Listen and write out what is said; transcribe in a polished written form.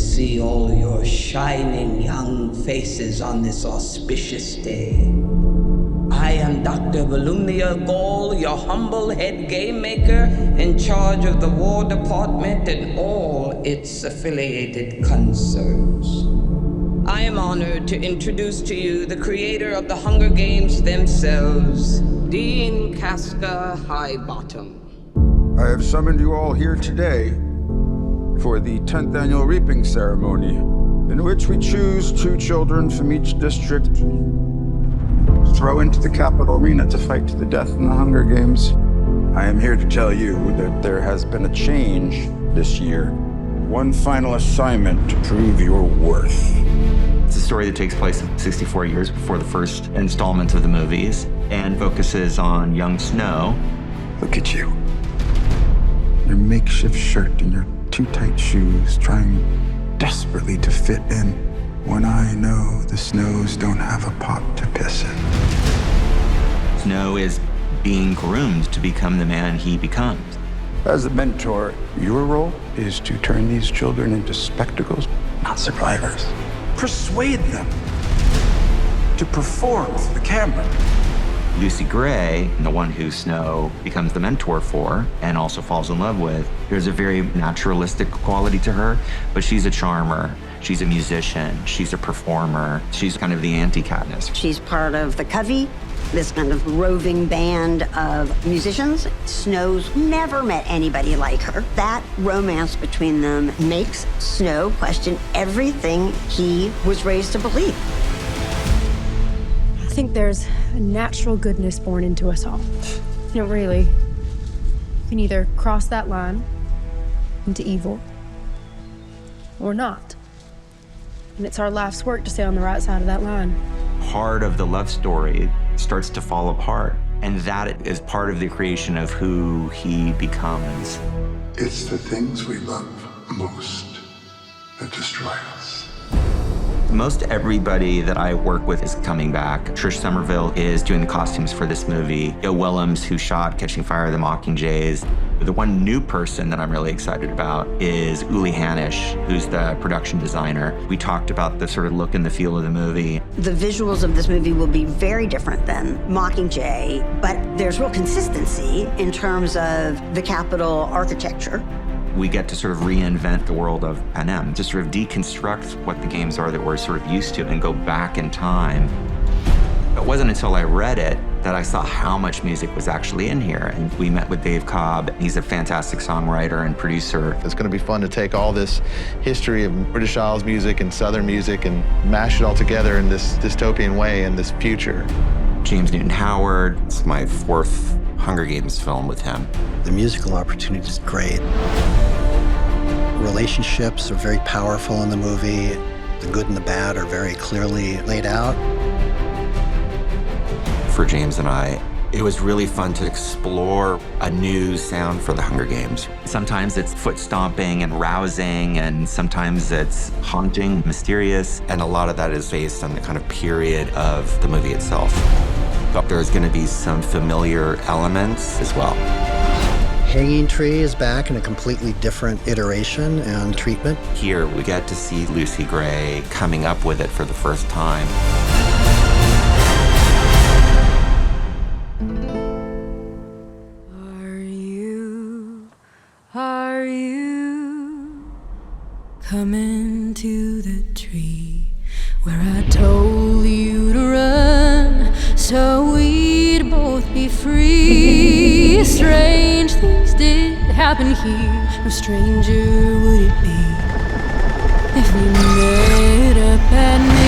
see all your shining young faces on this auspicious day. I am Dr. Volumnia Gall, your humble head game maker in charge of the War Department and all its affiliated concerns. I am honored to introduce to you the creator of the Hunger Games themselves, Dean Casca Highbottom. I have summoned you all here today for the 10th annual reaping ceremony, in which we choose 2 children from each district, throw into the capital arena to fight to the death in the Hunger Games. I am here to tell you that there has been a change this year. One final assignment to prove your worth. It's a story that takes place 64 years before the first installment of the movies and focuses on young Snow. Look at you. Your makeshift shirt and your too tight shoes, trying desperately to fit in when I know the Snows don't have a pot to piss in. Snow is being groomed to become the man he becomes. As a mentor, your role is to turn these children into spectacles, not survivors. Persuade them to perform for the camera. Lucy Gray, the one who Snow becomes the mentor for and also falls in love with, there's a very naturalistic quality to her, but she's a charmer, she's a musician, she's a performer, she's kind of the anti-Katniss. She's part of the Covey, this kind of roving band of musicians. Snow's never met anybody like her. That romance between them makes Snow question everything he was raised to believe. I think there's a natural goodness born into us all. You know, really, you can either cross that line into evil or not. And it's our life's work to stay on the right side of that line. Part of the love story starts to fall apart, and that is part of the creation of who he becomes. It's the things we love most that destroy us. Most everybody that I work with is coming back. Trish Somerville is doing the costumes for this movie. Joe Willems, who shot Catching Fire, the Mockingjays. The one new person that I'm really excited about is Uli Hanisch, who's the production designer. We talked about the sort of look and the feel of the movie. The visuals of this movie will be very different than Mockingjay, but there's real consistency in terms of the Capitol architecture. We get to sort of reinvent the world of Panem, to sort of deconstruct what the games are that we're sort of used to and go back in time. It wasn't until I read it that I saw how much music was actually in here. And we met with Dave Cobb. He's a fantastic songwriter and producer. It's going to be fun to take all this history of British Isles music and Southern music and mash it all together in this dystopian way in this future. James Newton Howard. It's my 4th Hunger Games film with him. The musical opportunity is great. Relationships are very powerful in the movie. The good and the bad are very clearly laid out. For James and I, it was really fun to explore a new sound for the Hunger Games. Sometimes it's foot stomping and rousing, and sometimes it's haunting, mysterious, and a lot of that is based on the kind of period of the movie itself. But there's going to be some familiar elements as well. Hanging Tree is back in a completely different iteration and treatment. Here, we get to see Lucy Gray coming up with it for the first time. Are you coming to the tree where I told you to run so we'd both be free? Strange things did happen here, no stranger would it be if we met up at night.